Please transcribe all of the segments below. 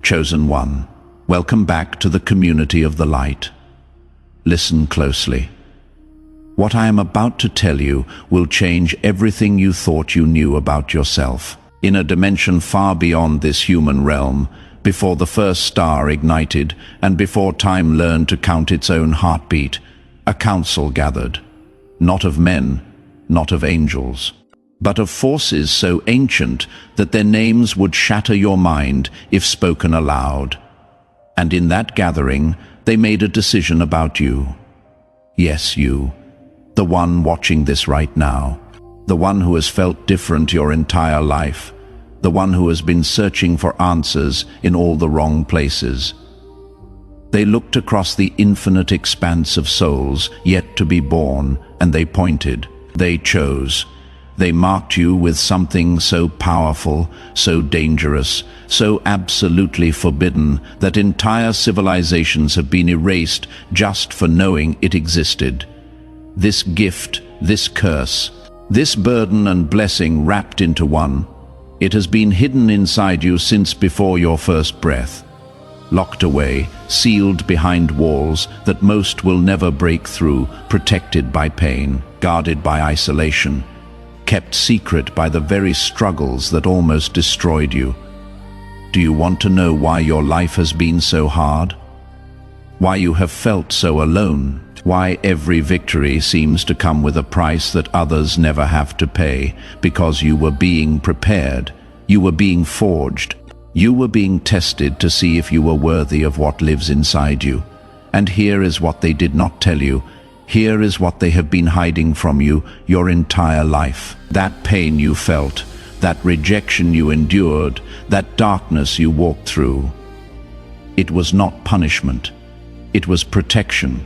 Chosen one, welcome back to the community of the light. Listen closely. What I am about to tell you will change everything you thought you knew about yourself. In a dimension far beyond this human realm, before the first star ignited and before time learned to count its own heartbeat, a council gathered, not of men, not of angels, but of forces so ancient that their names would shatter your mind if spoken aloud. And in that gathering, they made a decision about you. Yes, you, the one watching this right now, the one who has felt different your entire life, the one who has been searching for answers in all the wrong places. They looked across the infinite expanse of souls yet to be born, and they pointed, they chose. They marked you with something so powerful, so dangerous, so absolutely forbidden that entire civilizations have been erased just for knowing it existed. This gift, this curse, this burden and blessing wrapped into one, it has been hidden inside you since before your first breath. Locked away, sealed behind walls that most will never break through, protected by pain, guarded by isolation, kept secret by the very struggles that almost destroyed you. Do you want to know why your life has been so hard? Why you have felt so alone? Why every victory seems to come with a price that others never have to pay? Because you were being prepared, you were being forged, you were being tested to see if you were worthy of what lives inside you. And here is what they did not tell you. Here is what they have been hiding from you your entire life. That pain you felt, that rejection you endured, that darkness you walked through. It was not punishment. It was protection.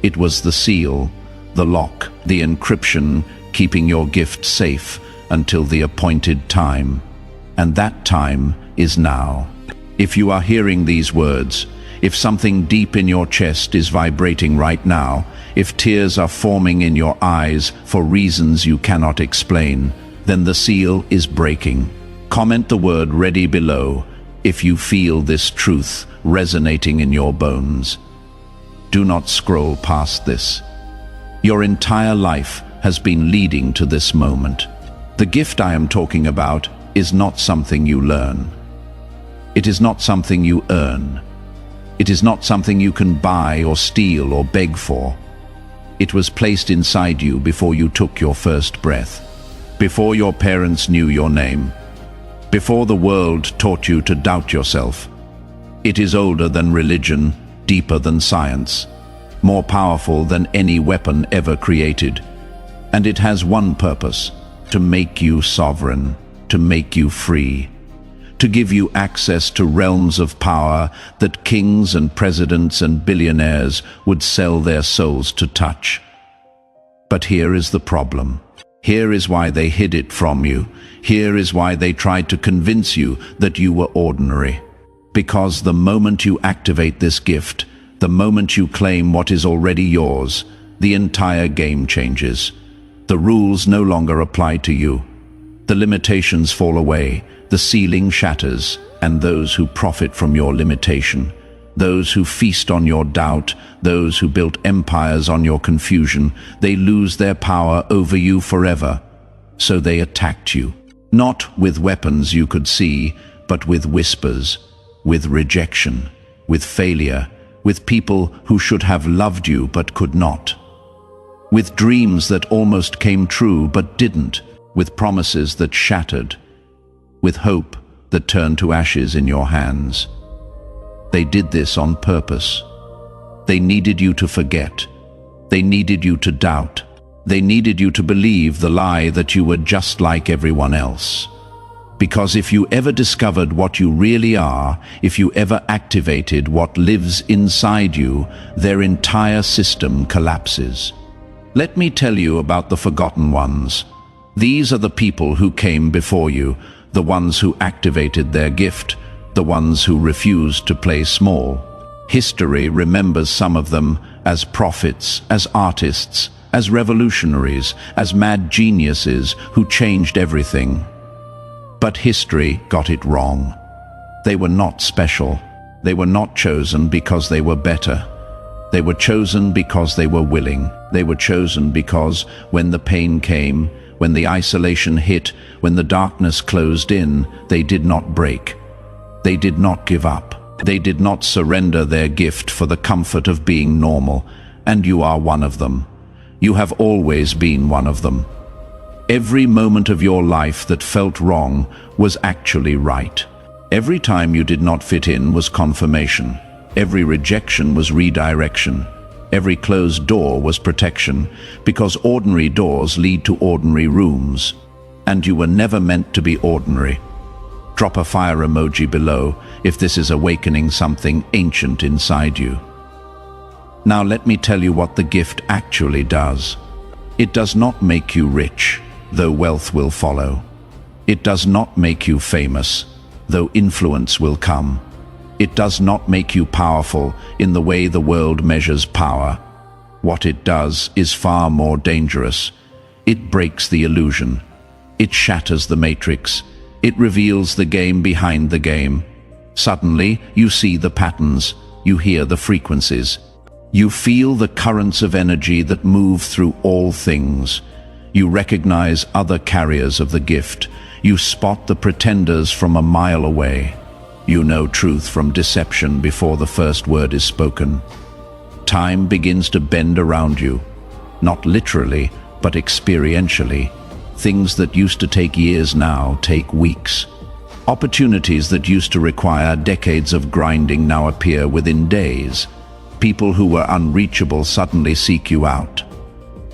It was the seal, the lock, the encryption, keeping your gift safe until the appointed time. And that time is now. If you are hearing these words, if something deep in your chest is vibrating right now, if tears are forming in your eyes for reasons you cannot explain, then the seal is breaking. Comment the word "ready" below if you feel this truth resonating in your bones. Do not scroll past this. Your entire life has been leading to this moment. The gift I am talking about is not something you learn. It is not something you earn. It is not something you can buy or steal or beg for. It was placed inside you before you took your first breath, before your parents knew your name, before the world taught you to doubt yourself. It is older than religion, deeper than science, more powerful than any weapon ever created. And it has one purpose: to make you sovereign, to make you free, to give you access to realms of power that kings and presidents and billionaires would sell their souls to touch. But here is the problem. Here is why they hid it from you. Here is why they tried to convince you that you were ordinary. Because the moment you activate this gift, the moment you claim what is already yours, the entire game changes. The rules no longer apply to you. The limitations fall away. The ceiling shatters, and those who profit from your limitation, those who feast on your doubt, those who built empires on your confusion, they lose their power over you forever. So they attacked you, not with weapons you could see, but with whispers, with rejection, with failure, with people who should have loved you but could not, with dreams that almost came true but didn't, with promises that shattered, with hope that turned to ashes in your hands. They did this on purpose. They needed you to forget. They needed you to doubt. They needed you to believe the lie that you were just like everyone else. Because if you ever discovered what you really are, if you ever activated what lives inside you, their entire system collapses. Let me tell you about the forgotten ones. These are the people who came before you, the ones who activated their gift, the ones who refused to play small. History remembers some of them as prophets, as artists, as revolutionaries, as mad geniuses who changed everything. But history got it wrong. They were not special. They were not chosen because they were better. They were chosen because they were willing. They were chosen because when the pain came, when the isolation hit, when the darkness closed in, they did not break. They did not give up. They did not surrender their gift for the comfort of being normal, and you are one of them. You have always been one of them. Every moment of your life that felt wrong was actually right. Every time you did not fit in was confirmation. Every rejection was redirection. Every closed door was protection, because ordinary doors lead to ordinary rooms, and you were never meant to be ordinary. Drop a fire emoji below if this is awakening something ancient inside you. Now let me tell you what the gift actually does. It does not make you rich, though wealth will follow. It does not make you famous, though influence will come. It does not make you powerful in the way the world measures power. What it does is far more dangerous. It breaks the illusion. It shatters the matrix. It reveals the game behind the game. Suddenly, you see the patterns. You hear the frequencies. You feel the currents of energy that move through all things. You recognize other carriers of the gift. You spot the pretenders from a mile away. You know truth from deception before the first word is spoken. Time begins to bend around you, not literally, but experientially. Things that used to take years now take weeks. Opportunities that used to require decades of grinding now appear within days. People who were unreachable suddenly seek you out.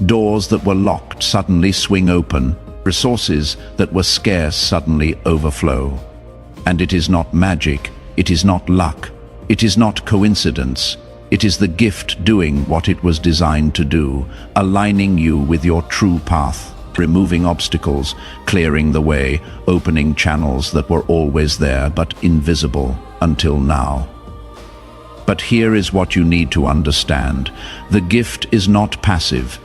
Doors that were locked suddenly swing open. Resources that were scarce suddenly overflow. And it is not magic, it is not luck, it is not coincidence. It is the gift doing what it was designed to do, aligning you with your true path, removing obstacles, clearing the way, opening channels that were always there but invisible until now. But here is what you need to understand. The gift is not passive.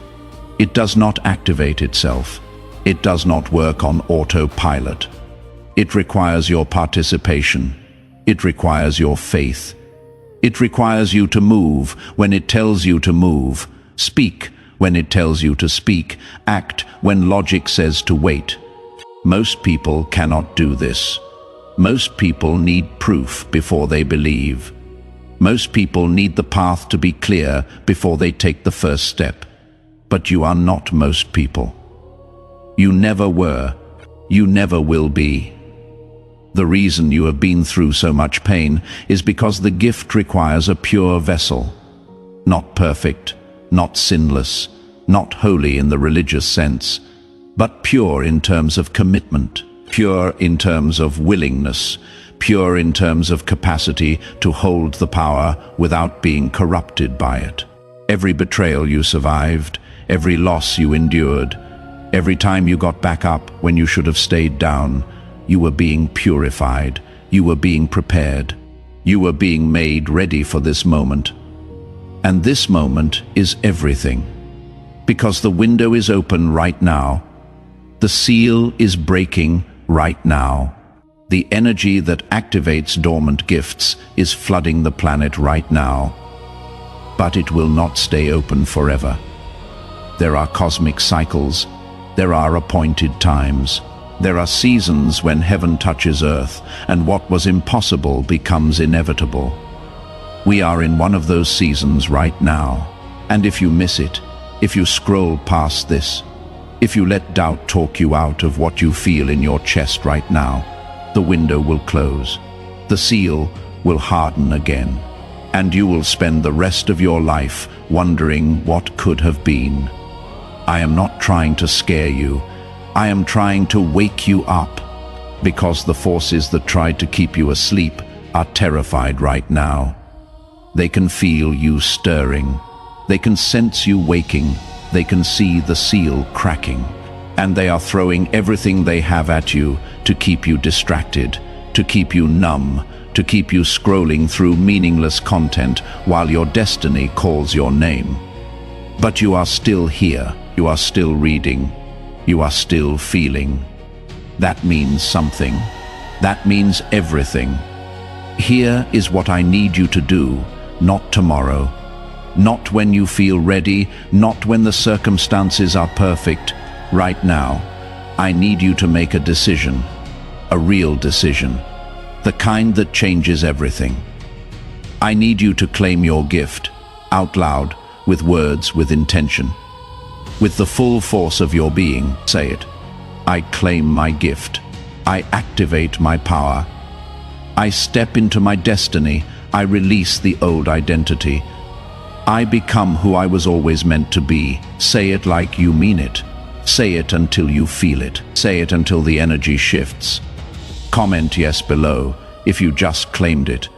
It does not activate itself. It does not work on autopilot. It requires your participation. It requires your faith. It requires you to move when it tells you to move, speak when it tells you to speak, act when logic says to wait. Most people cannot do this. Most people need proof before they believe. Most people need the path to be clear before they take the first step. But you are not most people. You never were. You never will be. The reason you have been through so much pain is because the gift requires a pure vessel. Not perfect, not sinless, not holy in the religious sense, but pure in terms of commitment, pure in terms of willingness, pure in terms of capacity to hold the power without being corrupted by it. Every betrayal you survived, every loss you endured, every time you got back up when you should have stayed down, you were being purified, you were being prepared, you were being made ready for this moment. And this moment is everything. Because the window is open right now, the seal is breaking right now. The energy that activates dormant gifts is flooding the planet right now. But it will not stay open forever. There are cosmic cycles, there are appointed times. There are seasons when heaven touches earth, and what was impossible becomes inevitable. We are in one of those seasons right now, and if you miss it, if you scroll past this, if you let doubt talk you out of what you feel in your chest right now, the window will close, the seal will harden again, and you will spend the rest of your life wondering what could have been. I am not trying to scare you. I am trying to wake you up, because the forces that tried to keep you asleep are terrified right now. They can feel you stirring. They can sense you waking. They can see the seal cracking. And they are throwing everything they have at you to keep you distracted, to keep you numb, to keep you scrolling through meaningless content while your destiny calls your name. But you are still here. You are still reading. You are still feeling. That means something. That means everything. Here is what I need you to do, not tomorrow. Not when you feel ready, not when the circumstances are perfect. Right now, I need you to make a decision, a real decision, the kind that changes everything. I need you to claim your gift, out loud, with words, with intention. With the full force of your being, say it. I claim my gift. I activate my power. I step into my destiny. I release the old identity. I become who I was always meant to be. Say it like you mean it. Say it until you feel it. Say it until the energy shifts. Comment yes below if you just claimed it.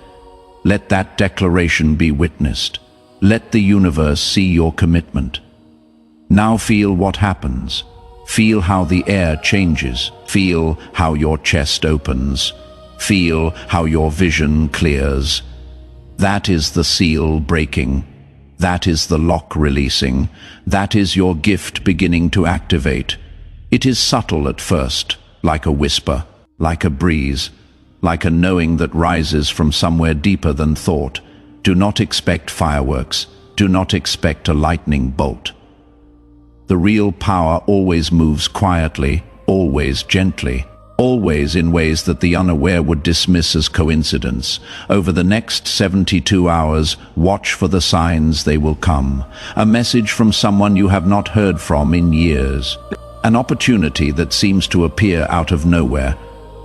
Let that declaration be witnessed. Let the universe see your commitment. Now feel what happens. Feel how the air changes. Feel how your chest opens. Feel how your vision clears. That is the seal breaking. That is the lock releasing. That is your gift beginning to activate. It is subtle at first, like a whisper, like a breeze, like a knowing that rises from somewhere deeper than thought. Do not expect fireworks. Do not expect a lightning bolt. The real power always moves quietly, always gently, always in ways that the unaware would dismiss as coincidence. Over the next 72 hours, watch for the signs. They will come. A message from someone you have not heard from in years. An opportunity that seems to appear out of nowhere.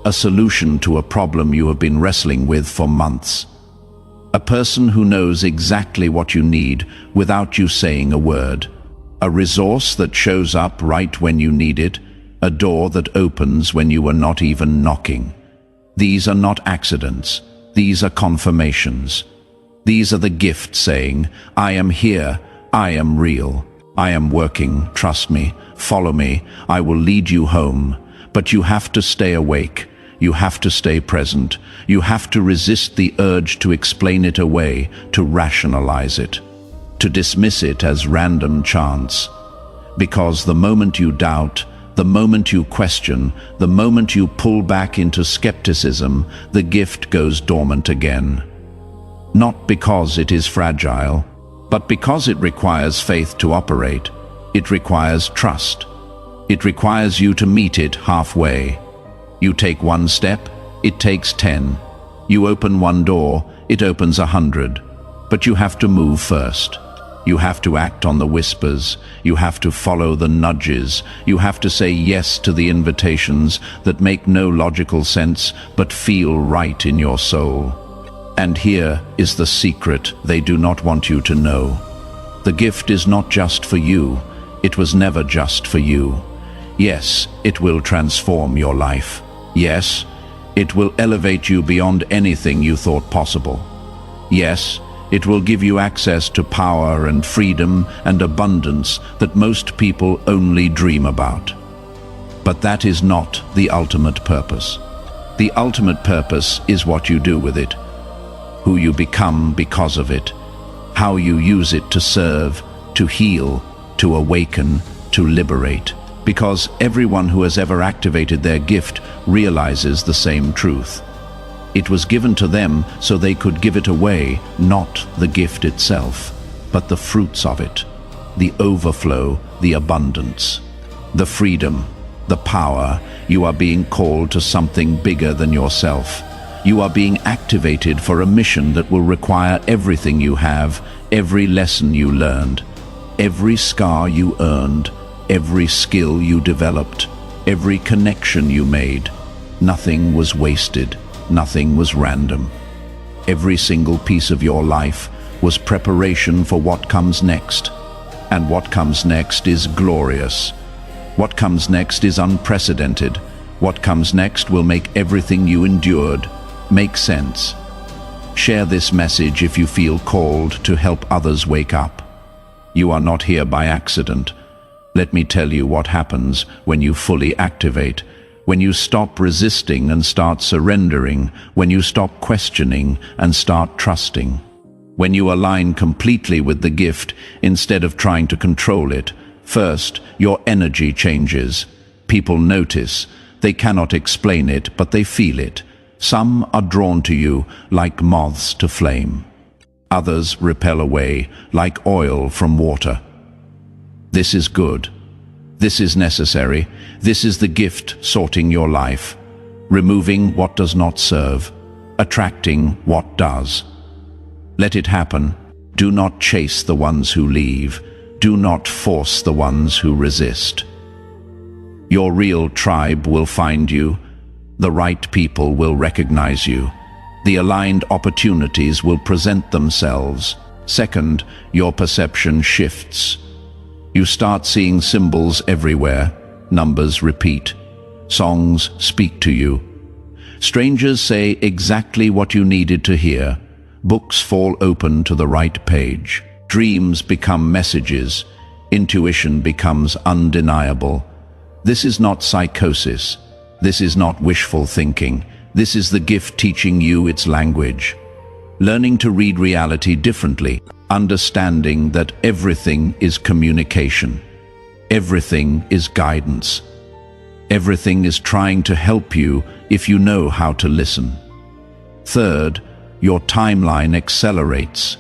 A solution to a problem you have been wrestling with for months. A person who knows exactly what you need without you saying a word. A resource that shows up right when you need it. A door that opens when you were not even knocking. These are not accidents. These are confirmations. These are the gift saying, I am here, I am real, I am working, trust me, follow me, I will lead you home. But you have to stay awake. You have to stay present. You have to resist the urge to explain it away, to rationalize it, to dismiss it as random chance. Because the moment you doubt, the moment you question, the moment you pull back into skepticism, the gift goes dormant again. Not because it is fragile, but because it requires faith to operate. It requires trust. It requires you to meet it halfway. You take one step, it takes 10. You open one door, it opens 100. But you have to move first. You have to act on the whispers. You have to follow the nudges. You have to say yes to the invitations that make no logical sense but feel right in your soul. And here is the secret they do not want you to know. The gift is not just for you. It was never just for you. Yes, it will transform your life. Yes, it will elevate you beyond anything you thought possible. Yes, it will give you access to power and freedom and abundance that most people only dream about. But that is not the ultimate purpose. The ultimate purpose is what you do with it, who you become because of it, how you use it to serve, to heal, to awaken, to liberate. Because everyone who has ever activated their gift realizes the same truth. It was given to them so they could give it away, not the gift itself, but the fruits of it, the overflow, the abundance, the freedom, the power. You are being called to something bigger than yourself. You are being activated for a mission that will require everything you have, every lesson you learned, every scar you earned, every skill you developed, every connection you made. Nothing was wasted. Nothing was random. Every single piece of your life was preparation for what comes next. And what comes next is glorious. What comes next is unprecedented. What comes next will make everything you endured make sense. Share this message if you feel called to help others wake up. You are not here by accident. Let me tell you what happens when you fully activate. When you stop resisting and start surrendering, when you stop questioning and start trusting, when you align completely with the gift instead of trying to control it, first, your energy changes. People notice. They cannot explain it, but they feel it. Some are drawn to you like moths to flame. Others repel away like oil from water. This is good. This is necessary. This is the gift sorting your life, removing what does not serve, attracting what does. Let it happen. Do not chase the ones who leave. Do not force the ones who resist. Your real tribe will find you. The right people will recognize you. The aligned opportunities will present themselves. Second, your perception shifts. You start seeing symbols everywhere. Numbers repeat. Songs speak to you. Strangers say exactly what you needed to hear. Books fall open to the right page. Dreams become messages. Intuition becomes undeniable. This is not psychosis. This is not wishful thinking. This is the gift teaching you its language. Learning to read reality differently, understanding that everything is communication. Everything is guidance. Everything is trying to help you if you know how to listen. Third, your timeline accelerates.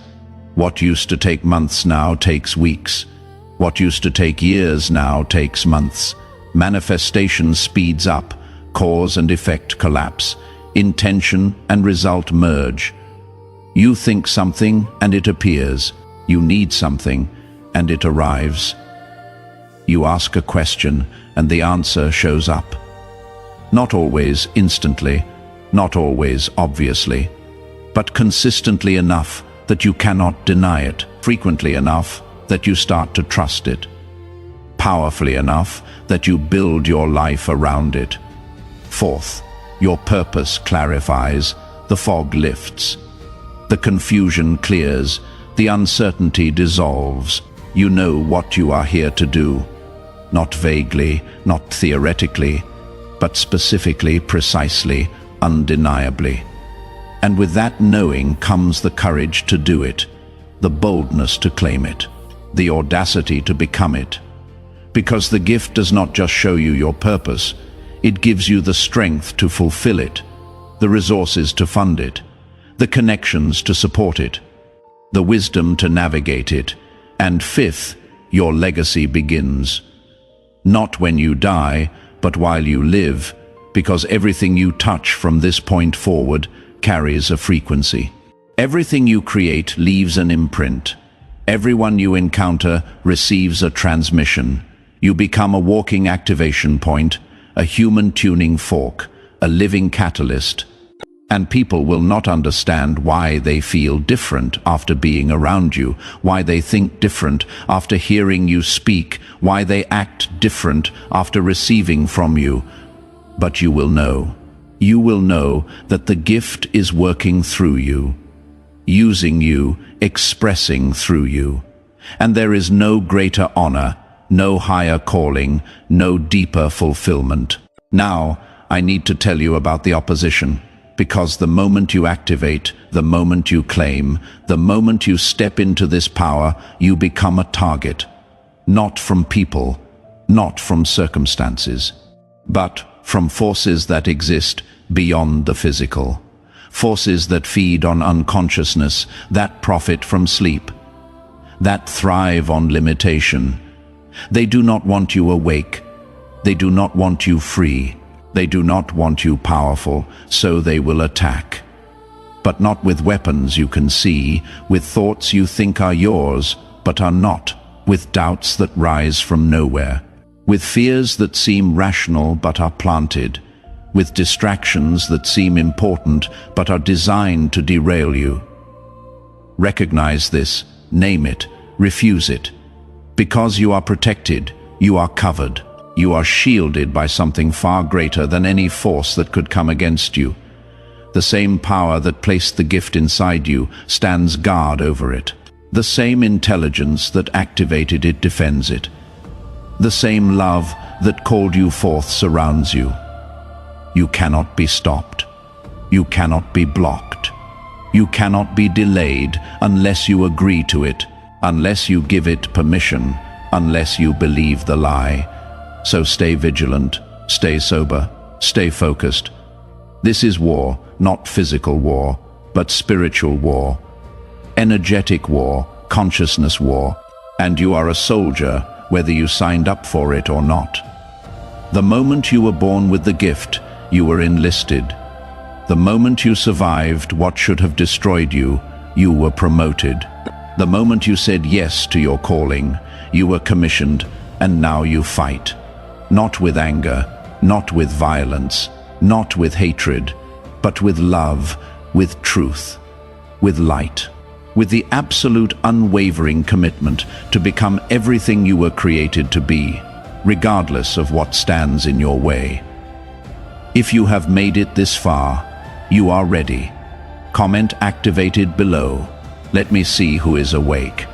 What used to take months now takes weeks. What used to take years now takes months. Manifestation speeds up. Cause and effect collapse. Intention and result merge. You think something and it appears. You need something and it arrives. You ask a question and the answer shows up. Not always instantly, not always obviously, but consistently enough that you cannot deny it, frequently enough that you start to trust it, powerfully enough that you build your life around it. Fourth, your purpose clarifies, the fog lifts. The confusion clears, the uncertainty dissolves. You know what you are here to do. Not vaguely, not theoretically, but specifically, precisely, undeniably. And with that knowing comes the courage to do it, the boldness to claim it, the audacity to become it. Because the gift does not just show you your purpose, it gives you the strength to fulfill it, the resources to fund it, the connections to support it, the wisdom to navigate it, and fifth, your legacy begins. Not when you die, but while you live, because everything you touch from this point forward carries a frequency. Everything you create leaves an imprint. Everyone you encounter receives a transmission. You become a walking activation point, a human tuning fork, a living catalyst. And people will not understand why they feel different after being around you, why they think different after hearing you speak, why they act different after receiving from you. But you will know. You will know that the gift is working through you, using you, expressing through you. And there is no greater honor, no higher calling, no deeper fulfillment. Now, I need to tell you about the opposition, because the moment you activate, the moment you claim, the moment you step into this power, you become a target. Not from people, not from circumstances, but from forces that exist beyond the physical. Forces that feed on unconsciousness, that profit from sleep, that thrive on limitation. They do not want you awake. They do not want you free. They do not want you powerful, so they will attack. But not with weapons you can see, with thoughts you think are yours, but are not, with doubts that rise from nowhere, with fears that seem rational but are planted, with distractions that seem important but are designed to derail you. Recognize this, name it, refuse it. Because you are protected, you are covered, you are shielded by something far greater than any force that could come against you. The same power that placed the gift inside you stands guard over it. The same intelligence that activated it defends it. The same love that called you forth surrounds you. You cannot be stopped. You cannot be blocked. You cannot be delayed unless you agree to it, unless you give it permission, unless you believe the lie. So stay vigilant, stay sober, stay focused, This is war, not physical war, but spiritual war, energetic war, consciousness war, and you are a soldier whether you signed up for it or not. The moment you were born with the gift, you were enlisted. The moment you survived what should have destroyed you, you were promoted. The moment you said yes to your calling, you were commissioned, and now you fight. Not with anger, not with violence, not with hatred, but with love, with truth, with light, with the absolute unwavering commitment to become everything you were created to be, regardless of what stands in your way. If you have made it this far, you are ready. Comment activated below. Let me see who is awake.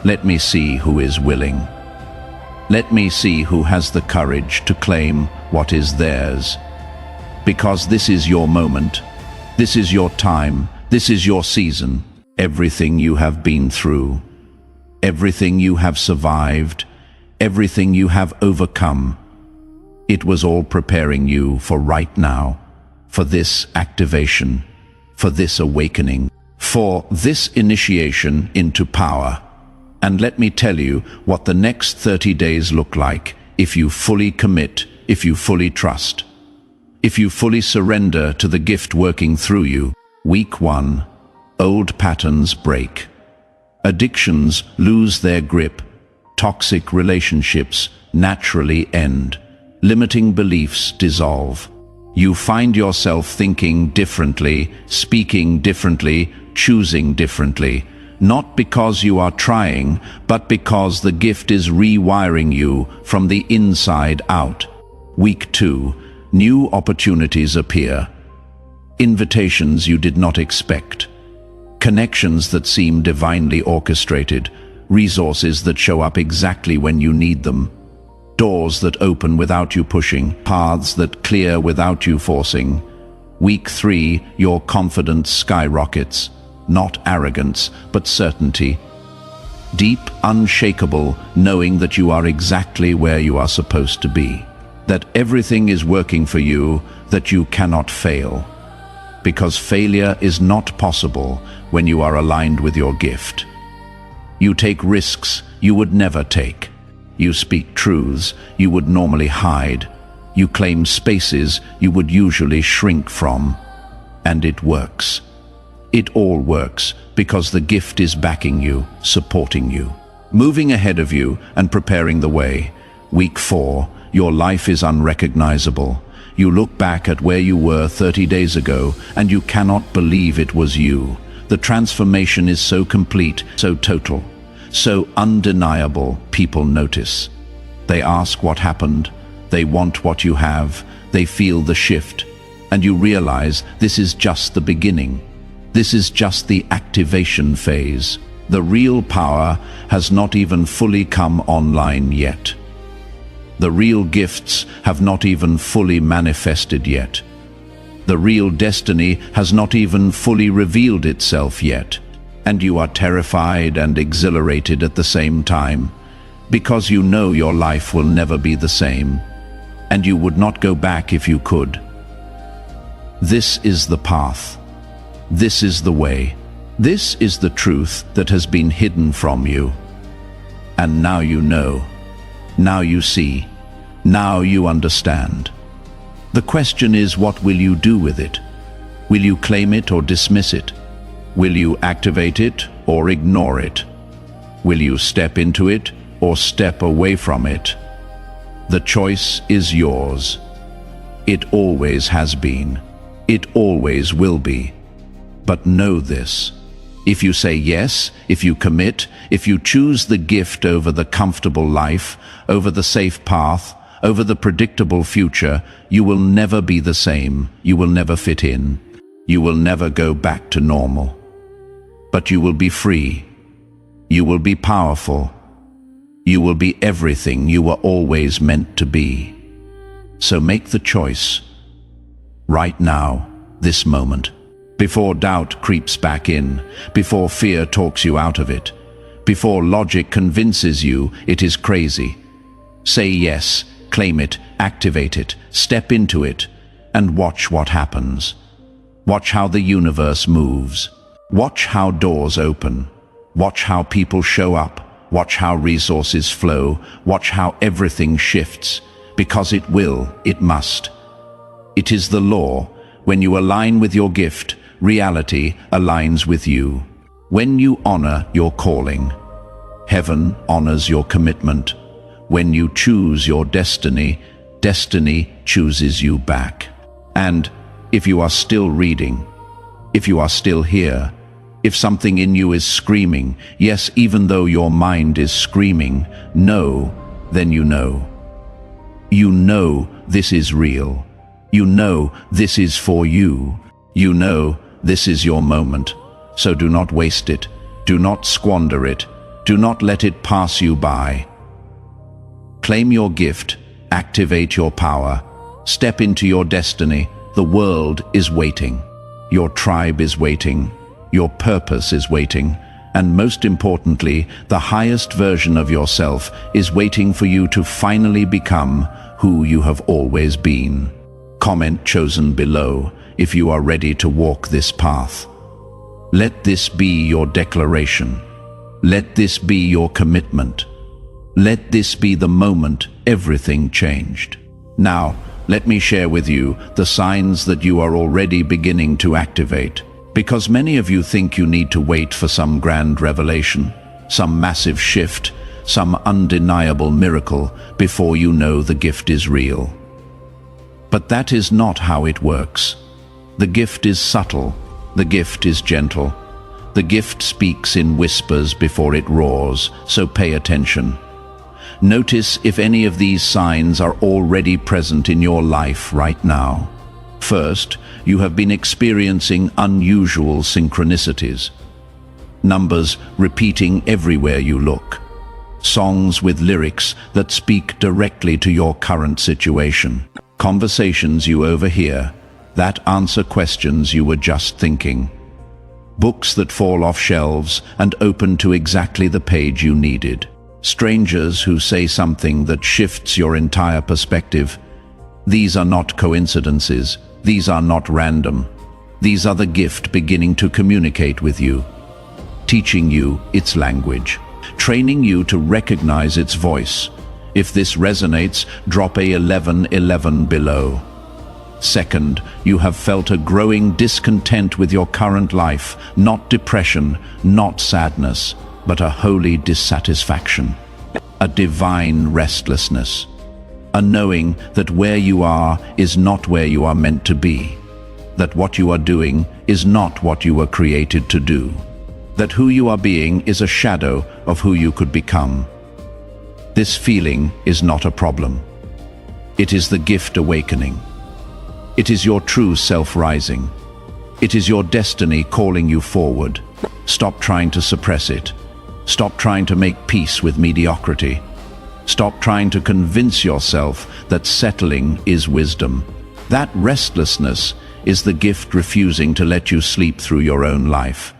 Let me see who is willing. Let me see who has the courage to claim what is theirs. Because this is your moment, this is your time, this is your season. Everything you have been through, everything you have survived, everything you have overcome, it was all preparing you for right now, for this activation, for this awakening, for this initiation into power. And let me tell you what the next 30 days look like if you fully commit, if you fully trust, if you fully surrender to the gift working through you. Week 1. Old patterns break. Addictions lose their grip. Toxic relationships naturally end. Limiting beliefs dissolve. You find yourself thinking differently, speaking differently, choosing differently. Not because you are trying, but because the gift is rewiring you from the inside out. Week 2. New opportunities appear. Invitations you did not expect. Connections that seem divinely orchestrated. Resources that show up exactly when you need them. Doors that open without you pushing. Paths that clear without you forcing. Week 3. Your confidence skyrockets. Not arrogance, but certainty. Deep, unshakable, knowing that you are exactly where you are supposed to be. That everything is working for you, that you cannot fail. Because failure is not possible when you are aligned with your gift. You take risks you would never take. You speak truths you would normally hide. You claim spaces you would usually shrink from. And it works. It all works because the gift is backing you, supporting you, moving ahead of you and preparing the way. Week 4. Your life is unrecognizable. You look back at where you were 30 days ago and you cannot believe it was you. The transformation is so complete, so total, so undeniable, people notice. They ask what happened. They want what you have. They feel the shift. And you realize this is just the beginning. This is just the activation phase. The real power has not even fully come online yet. The real gifts have not even fully manifested yet. The real destiny has not even fully revealed itself yet. And you are terrified and exhilarated at the same time, because you know your life will never be the same, and you would not go back if you could. This is the path. This is the way. This is the truth that has been hidden from you. And now you know. Now you see. Now you understand. The question is, what will you do with it? Will you claim it or dismiss it? Will you activate it or ignore it? Will you step into it or step away from it? The choice is yours. It always has been. It always will be. But know this. If you say yes, if you commit, if you choose the gift over the comfortable life, over the safe path, over the predictable future, you will never be the same. You will never fit in. You will never go back to normal. But you will be free. You will be powerful. You will be everything you were always meant to be. So make the choice. Right now, this moment. Before doubt creeps back in, before fear talks you out of it, before logic convinces you it is crazy. Say yes, claim it, activate it, step into it, and watch what happens. Watch how the universe moves. Watch how doors open. Watch how people show up. Watch how resources flow. Watch how everything shifts. Because it will, it must. It is the law. When you align with your gift, reality aligns with you. When you honor your calling, heaven honors your commitment. When you choose your destiny, destiny chooses you back. And if you are still reading, if you are still here, if something in you is screaming, yes, even though your mind is screaming, no, then you know. You know this is real. You know this is for you. You know this is your moment. So do not waste it. Do not squander it. Do not let it pass you by. Claim your gift. Activate your power. Step into your destiny. The world is waiting. Your tribe is waiting. Your purpose is waiting. And most importantly, the highest version of yourself is waiting for you to finally become who you have always been. Comment chosen below if you are ready to walk this path. Let this be your declaration. Let this be your commitment. Let this be the moment everything changed. Now, let me share with you the signs that you are already beginning to activate. Because many of you think you need to wait for some grand revelation, some massive shift, some undeniable miracle before you know the gift is real. But that is not how it works. The gift is subtle. The gift is gentle. The gift speaks in whispers before it roars, so pay attention. Notice if any of these signs are already present in your life right now. First, you have been experiencing unusual synchronicities. Numbers repeating everywhere you look. Songs with lyrics that speak directly to your current situation. Conversations you overhear that answer questions you were just thinking. Books that fall off shelves and open to exactly the page you needed. Strangers who say something that shifts your entire perspective. These are not coincidences. These are not random. These are the gift beginning to communicate with you, teaching you its language, training you to recognize its voice. If this resonates, drop a 1111 below. Second, you have felt a growing discontent with your current life, not depression, not sadness, but a holy dissatisfaction, a divine restlessness, a knowing that where you are is not where you are meant to be, that what you are doing is not what you were created to do, that who you are being is a shadow of who you could become. This feeling is not a problem. It is the gift awakening. It is your true self rising. It is your destiny calling you forward. Stop trying to suppress it. Stop trying to make peace with mediocrity. Stop trying to convince yourself that settling is wisdom. That restlessness is the gift refusing to let you sleep through your own life.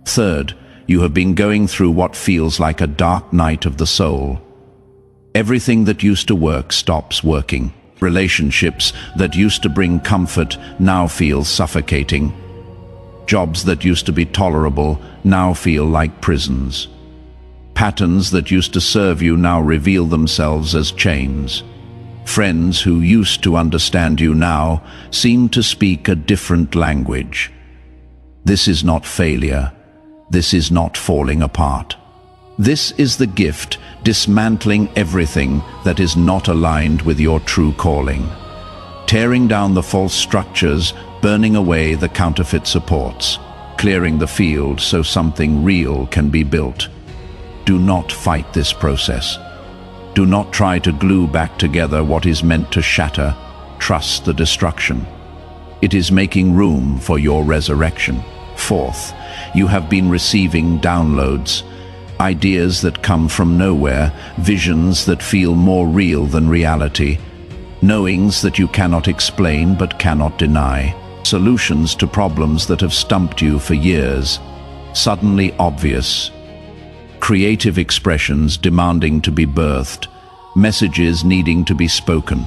Third, you have been going through what feels like a dark night of the soul. Everything that used to work stops working. Relationships that used to bring comfort now feel suffocating. Jobs that used to be tolerable now feel like prisons. Patterns that used to serve you now reveal themselves as chains. Friends who used to understand you now seem to speak a different language. This is not failure. This is not falling apart. This is the gift dismantling everything that is not aligned with your true calling. Tearing down the false structures, burning away the counterfeit supports, clearing the field so something real can be built. Do not fight this process. Do not try to glue back together what is meant to shatter. Trust the destruction. It is making room for your resurrection. Fourth, you have been receiving downloads, ideas that come from nowhere, visions that feel more real than reality, knowings that you cannot explain but cannot deny, solutions to problems that have stumped you for years, suddenly obvious, creative expressions demanding to be birthed, messages needing to be spoken.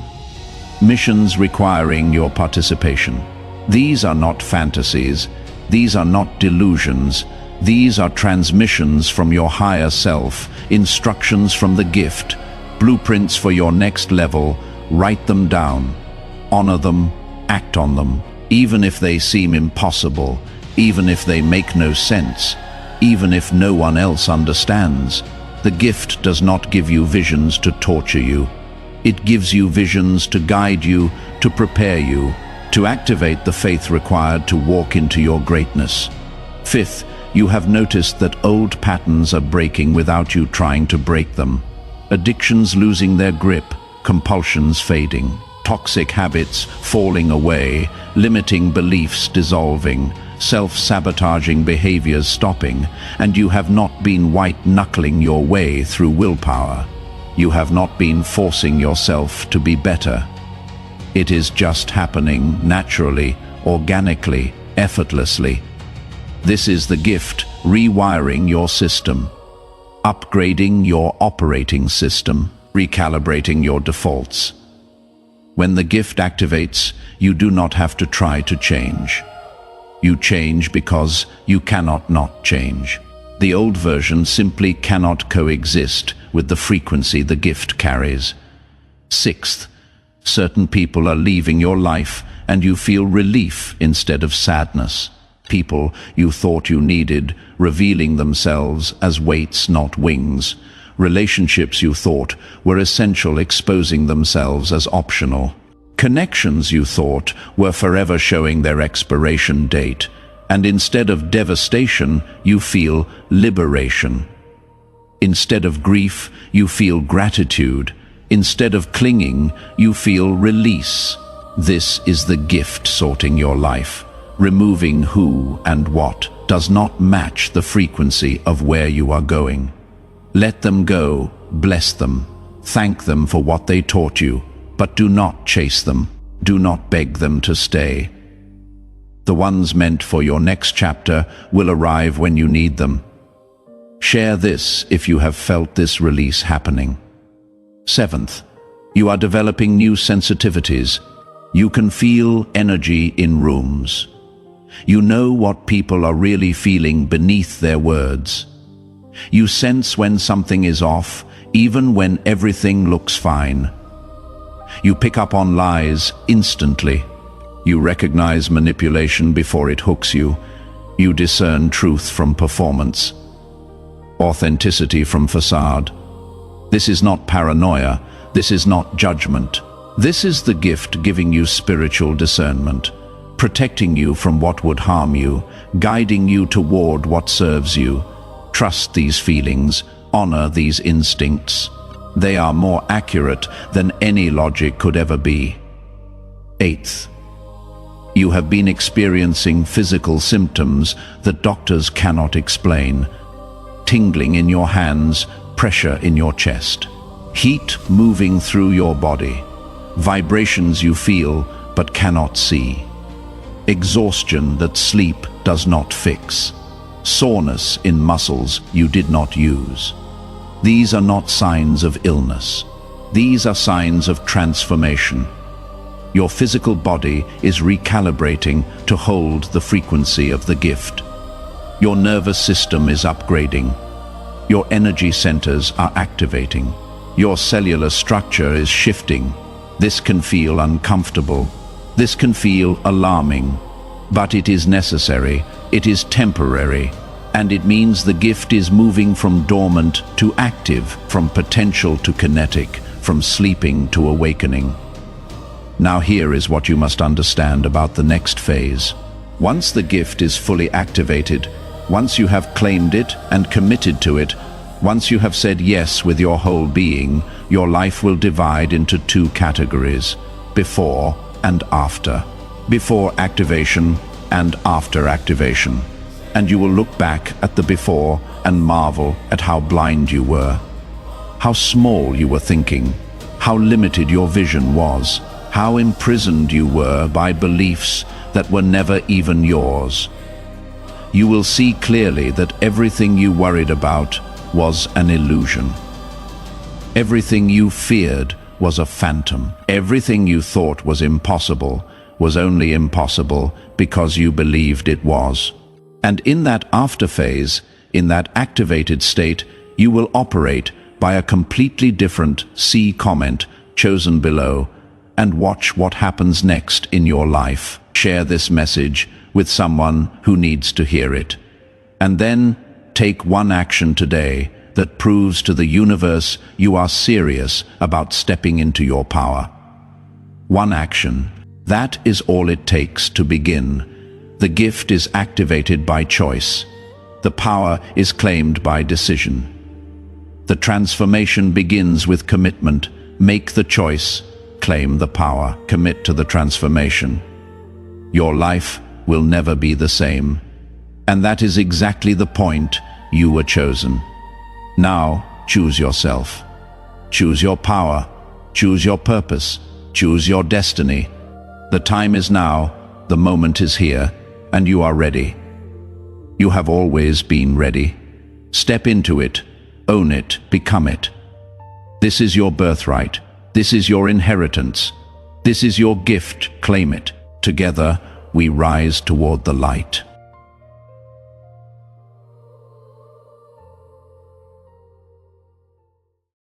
missions requiring your participation. These are not fantasies, these are not delusions, these are transmissions from your higher self, instructions from the gift, blueprints for your next level. Write them down, honor them, act on them, even if they seem impossible, even if they make no sense, even if no one else understands. The gift does not give you visions to torture you. It gives you visions to guide you, to prepare you, to activate the faith required to walk into your greatness. Fifth, you have noticed that old patterns are breaking without you trying to break them. Addictions losing their grip, compulsions fading, toxic habits falling away, limiting beliefs dissolving, self-sabotaging behaviors stopping, and you have not been white-knuckling your way through willpower. You have not been forcing yourself to be better. It is just happening naturally, organically, effortlessly. This is the gift, rewiring your system, upgrading your operating system, recalibrating your defaults. When the gift activates, you do not have to try to change. You change because you cannot not change. The old version simply cannot coexist with the frequency the gift carries. Sixth, certain people are leaving your life and you feel relief instead of sadness. People you thought you needed, revealing themselves as weights, not wings. Relationships you thought were essential, exposing themselves as optional. Connections you thought were forever showing their expiration date, and instead of devastation, you feel liberation. Instead of grief, you feel gratitude. Instead of clinging, you feel release. This is the gift sorting your life, removing who and what does not match the frequency of where you are going. Let them go, bless them, thank them for what they taught you, but do not chase them, do not beg them to stay. The ones meant for your next chapter will arrive when you need them. Share this if you have felt this release happening. Seventh, you are developing new sensitivities. You can feel energy in rooms. You know what people are really feeling beneath their words. You sense when something is off, even when everything looks fine. You pick up on lies instantly. You recognize manipulation before it hooks you. You discern truth from performance, authenticity from facade. This is not paranoia. This is not judgment. This is the gift giving you spiritual discernment, protecting you from what would harm you, guiding you toward what serves you. Trust these feelings, honor these instincts. They are more accurate than any logic could ever be. Eighth, you have been experiencing physical symptoms that doctors cannot explain. Tingling in your hands, pressure in your chest, heat moving through your body, vibrations you feel but cannot see, exhaustion that sleep does not fix, soreness in muscles you did not use. These are not signs of illness. These are signs of transformation. Your physical body is recalibrating to hold the frequency of the gift. Your nervous system is upgrading. Your energy centers are activating. Your cellular structure is shifting. This can feel uncomfortable. This can feel alarming. But it is necessary. It is temporary. And it means the gift is moving from dormant to active, from potential to kinetic, from sleeping to awakening. Now here is what you must understand about the next phase. Once the gift is fully activated, once you have claimed it and committed to it, once you have said yes with your whole being, your life will divide into two categories: before and after. Before activation and after activation. And you will look back at the before and marvel at how blind you were, how small you were thinking, how limited your vision was, how imprisoned you were by beliefs that were never even yours. You will see clearly that everything you worried about was an illusion. Everything you feared was a phantom. Everything you thought was impossible was only impossible because you believed it was. And in that after phase, in that activated state, you will operate by a completely different see comment chosen below, and watch what happens next in your life. Share this message with someone who needs to hear it. And then take one action today that proves to the universe you are serious about stepping into your power. One action. That is all it takes to begin. The gift is activated by choice. The power is claimed by decision. The transformation begins with commitment. Make the choice, claim the power, commit to the transformation. Your life will never be the same. And that is exactly the point. You were chosen. Now, choose yourself. Choose your power. Choose your purpose. Choose your destiny. The time is now, the moment is here, and you are ready. You have always been ready. Step into it, own it, become it. This is your birthright. This is your inheritance. This is your gift. Claim it. Together, we rise toward the light.